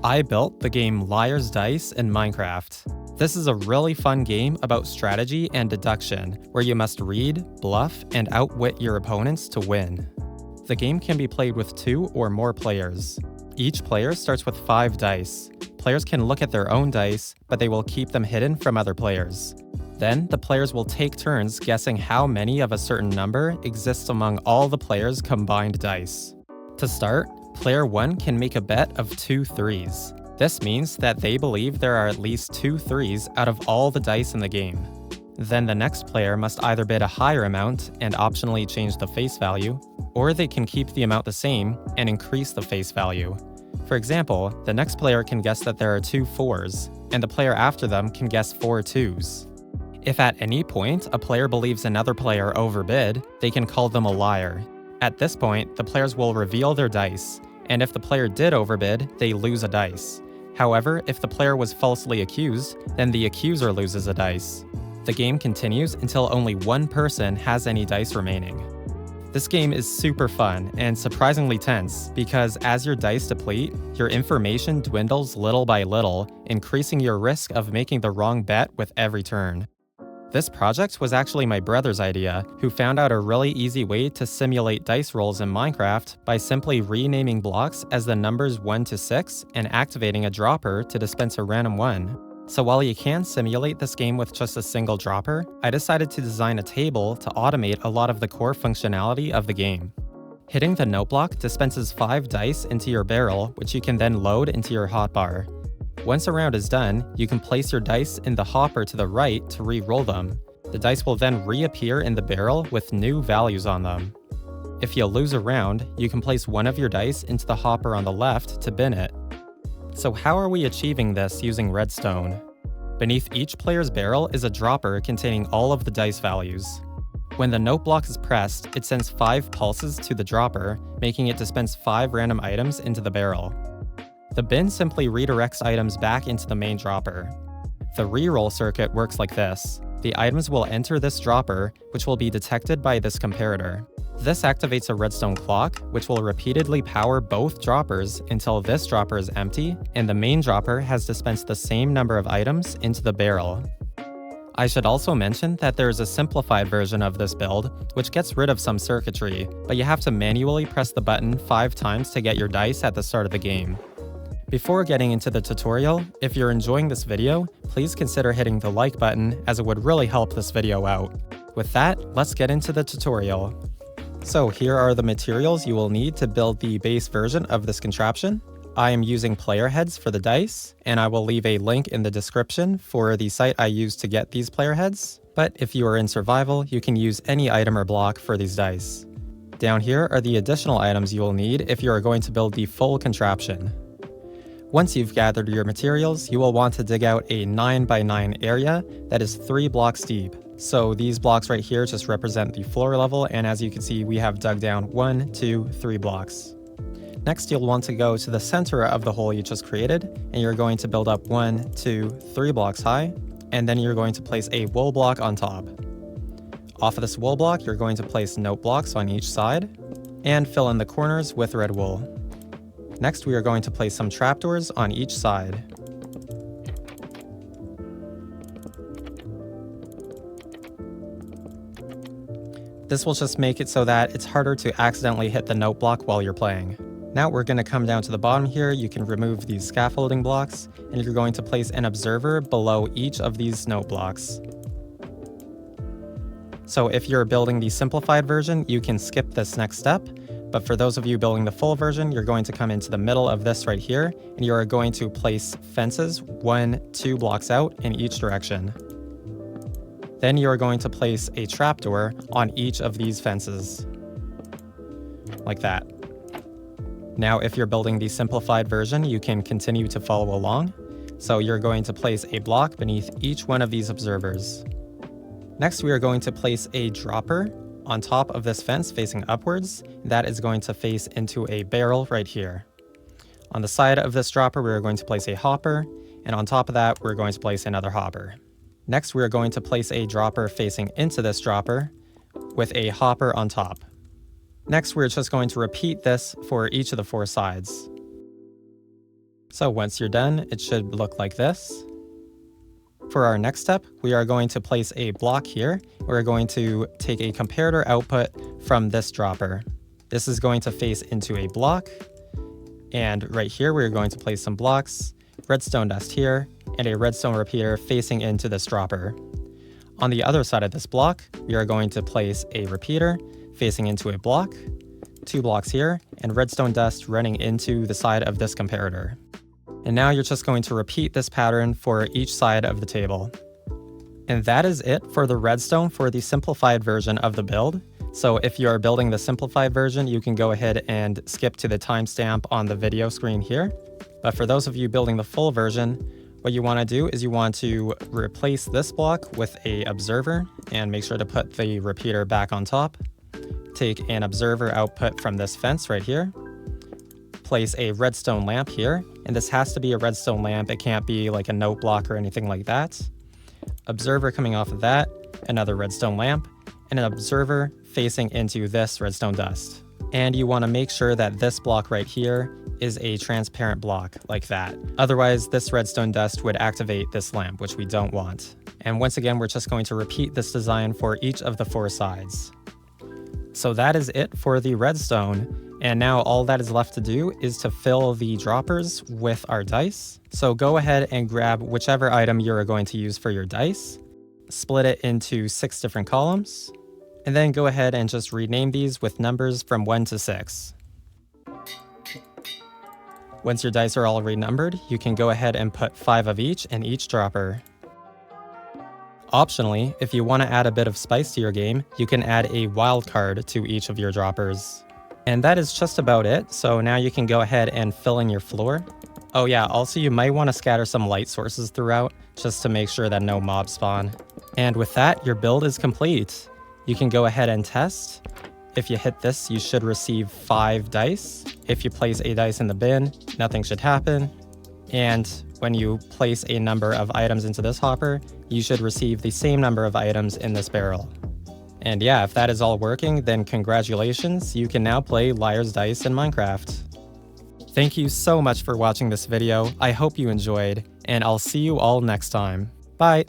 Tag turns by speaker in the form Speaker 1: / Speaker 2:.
Speaker 1: I built the game Lair's Dice in Minecraft. This is a really fun game about strategy and deduction, where you must read, bluff, and outwit your opponents to win. The game can be played with 2 or more players. Each player starts with 5 dice. Players can look at their own dice, but they will keep them hidden from other players. Then, the players will take turns guessing how many of a certain number exists among all the players' combined dice. To start, Player 1 can make a bet of 2 threes. This means that they believe there are at least 2 threes out of all the dice in the game. Then the next player must either bid a higher amount and optionally change the face value, or they can keep the amount the same and increase the face value. For example, the next player can guess that there are 2 fours, and the player after them can guess 4 twos. If at any point a player believes another player overbid, they can call them a liar. At this point, the players will reveal their dice, and if the player did overbid, they lose a dice. However, if the player was falsely accused, then the accuser loses a dice. The game continues until only one person has any dice remaining. This game is super fun and surprisingly tense because as your dice deplete, your information dwindles little by little, increasing your risk of making the wrong bet with every turn. This project was actually my brother's idea, who found out a really easy way to simulate dice rolls in Minecraft by simply renaming blocks as the numbers 1 to 6 and activating a dropper to dispense a random 1. So while you can simulate this game with just a single dropper, I decided to design a table to automate a lot of the core functionality of the game. Hitting the note block dispenses 5 dice into your barrel, which you can then load into your hotbar. Once a round is done, you can place your dice in the hopper to the right to re-roll them. The dice will then reappear in the barrel with new values on them. If you lose a round, you can place one of your dice into the hopper on the left to bin it. So how are we achieving this using redstone? Beneath each player's barrel is a dropper containing all of the dice values. When the note block is pressed, it sends 5 pulses to the dropper, making it dispense 5 random items into the barrel. The bin simply redirects items back into the main dropper. The reroll circuit works like this. The items will enter this dropper, which will be detected by this comparator. This activates a redstone clock, which will repeatedly power both droppers until this dropper is empty, and the main dropper has dispensed the same number of items into the barrel. I should also mention that there is a simplified version of this build, which gets rid of some circuitry, but you have to manually press the button 5 times to get your dice at the start of the game. Before getting into the tutorial, if you're enjoying this video, please consider hitting the like button as it would really help this video out. With that, let's get into the tutorial. So here are the materials you will need to build the base version of this contraption. I am using player heads for the dice, and I will leave a link in the description for the site I used to get these player heads. But if you are in survival, you can use any item or block for these dice. Down here are the additional items you will need if you are going to build the full contraption. Once you've gathered your materials, you will want to dig out a 9x9 area that is 3 blocks deep. So these blocks right here just represent the floor level, and as you can see, we have dug down 1, 2, 3 blocks. Next, you'll want to go to the center of the hole you just created, and you're going to build up 1, 2, 3 blocks high, and then you're going to place a wool block on top. Off of this wool block, you're going to place note blocks on each side, and fill in the corners with red wool. Next, we are going to place some trapdoors on each side. This will just make it so that it's harder to accidentally hit the note block while you're playing. Now we're going to come down to the bottom here. You can remove these scaffolding blocks, and you're going to place an observer below each of these note blocks. So if you're building the simplified version, you can skip this next step. But for those of you building the full version, you're going to come into the middle of this right here, and you are going to place fences 1, 2 blocks out in each direction. Then you are going to place a trapdoor on each of these fences, like that. Now, if you're building the simplified version, you can continue to follow along. So you're going to place a block beneath each one of these observers. Next, we are going to place a dropper on top of this fence facing upwards. That is going to face into a barrel right here. On the side of this dropper, we are going to place a hopper, and on top of that, we're going to place another hopper. Next, we are going to place a dropper facing into this dropper with a hopper on top. Next, we're just going to repeat this for each of the 4 sides. So once you're done, it should look like this. For our next step, we are going to place a block here. We're going to take a comparator output from this dropper. This is going to face into a block. And right here, we're going to place some blocks, redstone dust here, and a redstone repeater facing into this dropper. On the other side of this block, we are going to place a repeater facing into a block, 2 blocks here, and redstone dust running into the side of this comparator. And now you're just going to repeat this pattern for each side of the table. And that is it for the redstone for the simplified version of the build. So if you are building the simplified version, you can go ahead and skip to the timestamp on the video screen here. But for those of you building the full version, what you want to do is you want to replace this block with an observer and make sure to put the repeater back on top. Take an observer output from this fence right here. Place a redstone lamp here, and this has to be a redstone lamp. It can't be like a note block or anything like that. Observer coming off of that, another redstone lamp, and an observer facing into this redstone dust. And you want to make sure that this block right here is a transparent block like that. Otherwise, this redstone dust would activate this lamp, which we don't want. And once again, we're just going to repeat this design for each of the 4 sides. So that is it for the redstone. And now all that is left to do is to fill the droppers with our dice. So go ahead and grab whichever item you're going to use for your dice, split it into 6 different columns, and then go ahead and just rename these with numbers from 1 to 6. Once your dice are all renumbered, you can go ahead and put 5 of each in each dropper. Optionally, if you want to add a bit of spice to your game, you can add a wildcard to each of your droppers. And that is just about it, so now you can go ahead and fill in your floor. Oh yeah, also you might want to scatter some light sources throughout, just to make sure that no mobs spawn. And with that, your build is complete. You can go ahead and test. If you hit this, you should receive 5 dice. If you place a dice in the bin, nothing should happen. And when you place a number of items into this hopper, you should receive the same number of items in this barrel. And yeah, if that is all working, then congratulations, you can now play Lair's Dice in Minecraft. Thank you so much for watching this video, I hope you enjoyed, and I'll see you all next time. Bye!